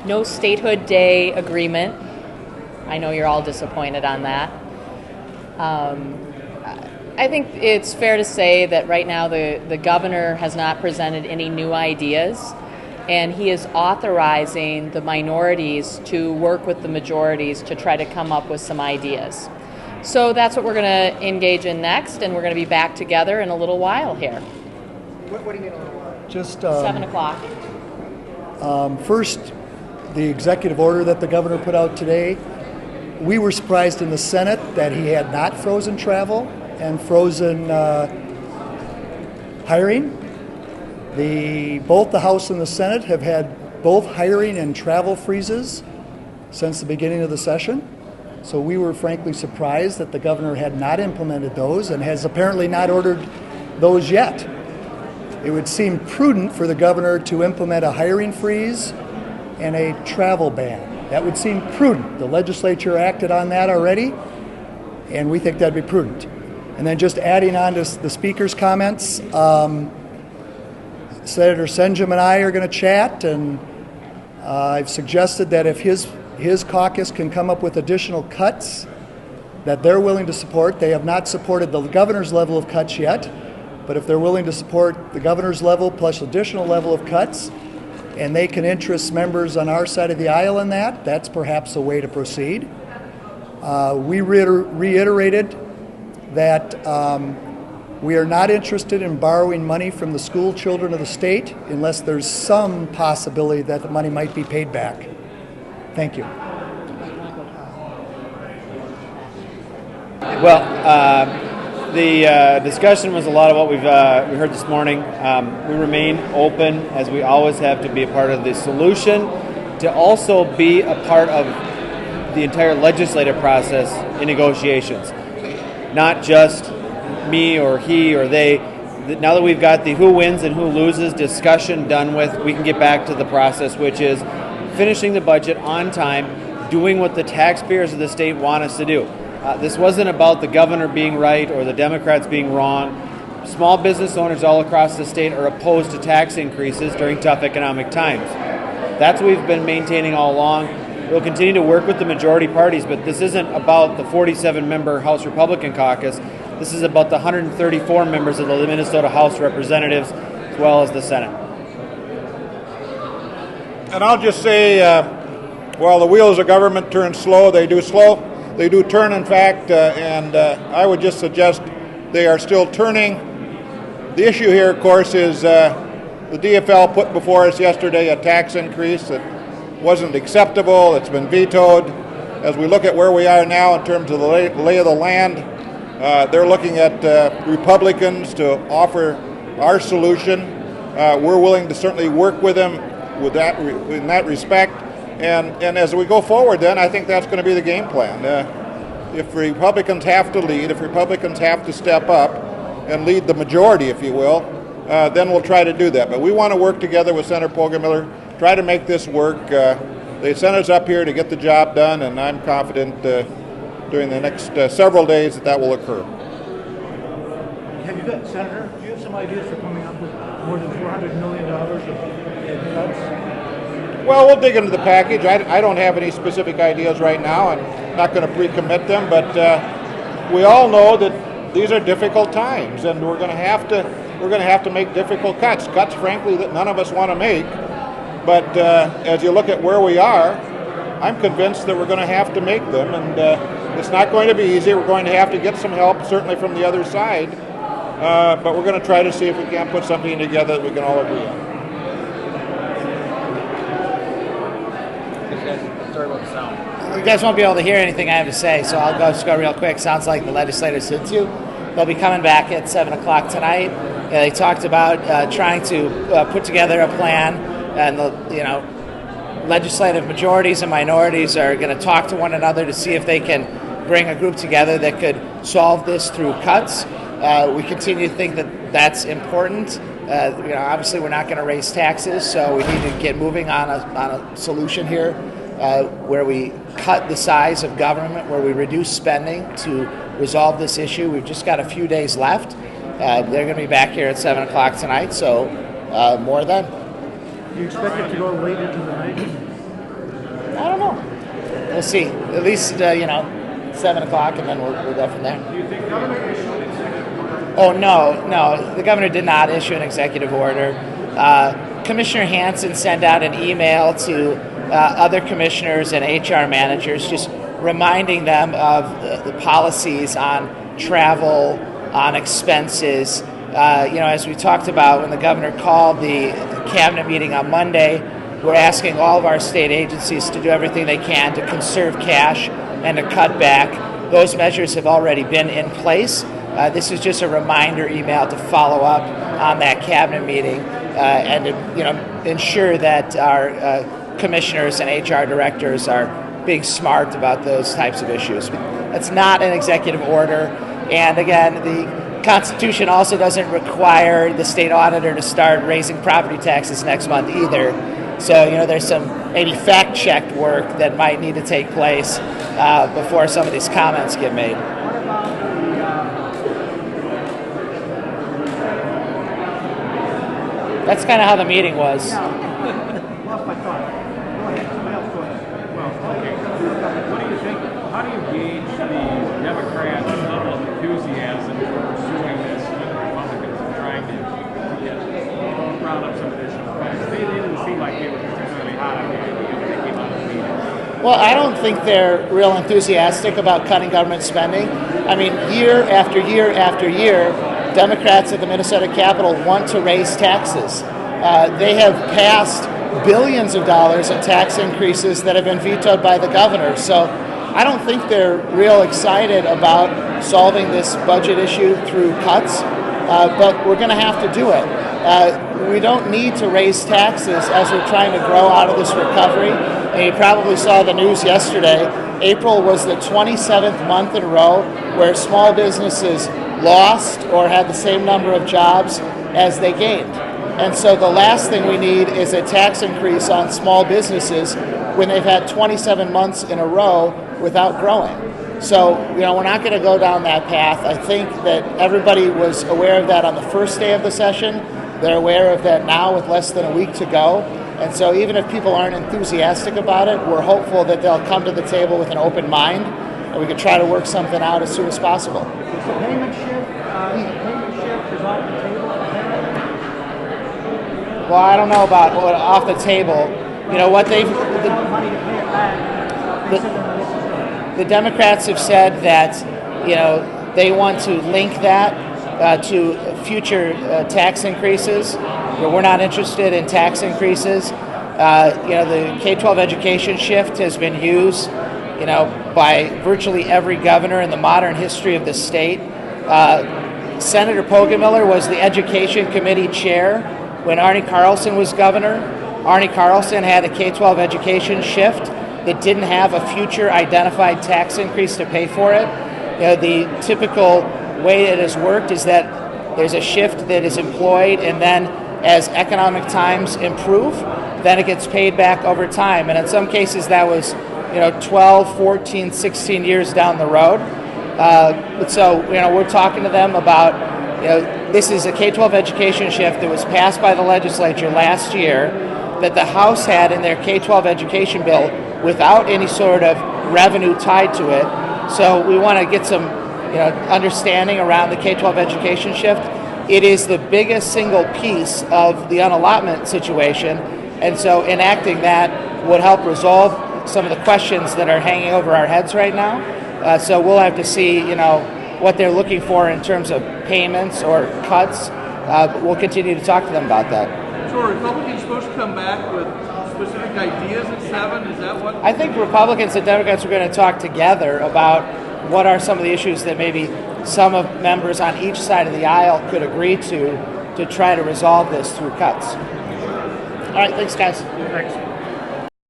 no statehood day agreement. I know you're all disappointed on that. I think it's fair to say that right now the governor has not presented any new ideas, and he is authorizing the minorities to work with the majorities to try to come up with some ideas. So that's what we're going to engage in next, and we're going to be back together in a little while here. What do you mean a little while? Just 7 o'clock. First, the executive order that the governor put out today, we were surprised in the Senate that he had not frozen travel and frozen hiring. Both the House and the Senate have had both hiring and travel freezes since the beginning of the session. So we were frankly surprised that the governor had not implemented those and has apparently not ordered those yet. It would seem prudent for the governor to implement a hiring freeze and a travel ban. That would seem prudent. The legislature acted on that already, and we think that'd be prudent. And then just adding on to the speaker's comments, Senator Senjum and I are going to chat, and I've suggested that if his caucus can come up with additional cuts that they're willing to support. They have not supported the governor's level of cuts yet, but if they're willing to support the governor's level plus additional level of cuts, and they can interest members on our side of the aisle in that, that's perhaps a way to proceed. We reiterated that we are not interested in borrowing money from the school children of the state unless there's some possibility that the money might be paid back. Thank you. Well, the discussion was a lot of what we heard this morning. We remain open, as we always have, to be a part of the solution, to also be a part of the entire legislative process in negotiations. Not just me or he or they. Now that we've got the who wins and who loses discussion done with, we can get back to the process, which is finishing the budget on time, doing what the taxpayers of the state want us to do. This wasn't about the governor being right or the Democrats being wrong. Small business owners all across the state are opposed to tax increases during tough economic times. That's what we've been maintaining all along. We'll continue to work with the majority parties, but this isn't about the 47-member House Republican caucus. This is about the 134 members of the Minnesota House Representatives, as well as the Senate. And I'll just say, while the wheels of government turn slow. They do turn, in fact, and I would just suggest they are still turning. The issue here, of course, is the DFL put before us yesterday a tax increase that wasn't acceptable. It's been vetoed. As we look at where we are now in terms of the lay of the land, they're looking at Republicans to offer our solution. We're willing to certainly work with them with that in that respect. And as we go forward, then I think that's going to be the game plan. If Republicans have to lead, if Republicans have to step up and lead the majority, if you will, then we'll try to do that. But we want to work together with Senator Pawlenty, try to make this work. They sent us up here to get the job done, and I'm confident during the next several days that will occur. Have you got, Senator, do you have some ideas for coming up with more than $400 million of cuts? Well, we'll dig into the package. I don't have any specific ideas right now. I'm not going to pre-commit them, but we all know that these are difficult times, and we're going to have to make difficult cuts, frankly, that none of us want to make. But as you look at where we are, I'm convinced that we're going to have to make them, and it's not going to be easy. We're going to have to get some help, certainly from the other side, but we're going to try to see if we can't put something together that we can all agree on. Sorry about the sound. You guys won't be able to hear anything I have to say, so I'll just go real quick. Sounds like the legislators did too. They'll be coming back at 7 o'clock tonight. They talked about trying to put together a plan, and the legislative majorities and minorities are going to talk to one another to see if they can bring a group together that could solve this through cuts. We continue to think that that's important. Obviously we're not going to raise taxes, so we need to get moving on a solution here where we cut the size of government, where we reduce spending to resolve this issue. We've just got a few days left. They're going to be back here at 7 o'clock tonight, so more then. Do you expect it to go late into the night? I don't know. We'll see. At least, 7 o'clock, and then we'll go from there. Do you think the governor issued an executive order? Oh, no. The governor did not issue an executive order. Commissioner Hansen sent out an email to other commissioners and HR managers just reminding them of the policies on travel, on expenses. As we talked about when the governor called the cabinet meeting on Monday, we're asking all of our state agencies to do everything they can to conserve cash and to cut back. Those measures have already been in place. This is just a reminder email to follow up on that cabinet meeting and to ensure that our commissioners and HR directors are being smart about those types of issues. That's not an executive order. And again, the Constitution also doesn't require the state auditor to start raising property taxes next month either. So, there's some maybe fact-checked work that might need to take place before some of these comments get made. What about That's kind of how the meeting was. lost my thought. Go ahead. Somebody else go ahead. Well, okay. What do you think? How do you gauge the Democrats' level of enthusiasm for pursuing this and the Republicans are trying to round up some additional funds? They didn't seem like they were particularly hot on the idea when they came out of the meeting. Well, I don't think they're real enthusiastic about cutting government spending. I mean, year after year after year, Democrats at the Minnesota Capitol want to raise taxes. They have passed billions of dollars in tax increases that have been vetoed by the governor. So I don't think they're real excited about solving this budget issue through cuts, but we're going to have to do it. We don't need to raise taxes as we're trying to grow out of this recovery. And you probably saw the news yesterday. April was the 27th month in a row where small businesses lost or had the same number of jobs as they gained. And so the last thing we need is a tax increase on small businesses when they've had 27 months in a row without growing. So, we're not going to go down that path. I think that everybody was aware of that on the first day of the session. They're aware of that now with less than a week to go. And so even if people aren't enthusiastic about it, we're hopeful that they'll come to the table with an open mind and we can try to work something out as soon as possible. Is the payment shift is off the table? Well, I don't know about what off the table. What they've Money to pay it back. the Democrats have said that they want to link that to future tax increases. We're not interested in tax increases. The K-12 education shift has been used, by virtually every governor in the modern history of the state. Senator Pogemiller was the Education Committee chair when Arne Carlson was governor. Arne Carlson had a K-12 education shift that didn't have a future identified tax increase to pay for it. The typical way it has worked is that there's a shift that is employed, and then as economic times improve, then it gets paid back over time. And in some cases that was 12, 14, 16 years down the road. So we're talking to them about this is a K-12 education shift that was passed by the legislature last year that the House had in their K-12 education bill without any sort of revenue tied to it. So we want to get some understanding around the K-12 education shift. It is the biggest single piece of the unallotment situation, and so enacting that would help resolve some of the questions that are hanging over our heads right now. So we'll have to see, what they're looking for in terms of payments or cuts. We'll continue to talk to them about that. So are Republicans supposed to come back with specific ideas at 7? Is that what? I think Republicans and Democrats are going to talk together about what are some of the issues that maybe some of members on each side of the aisle could agree to try to resolve this through cuts. All right, thanks, guys. Thanks.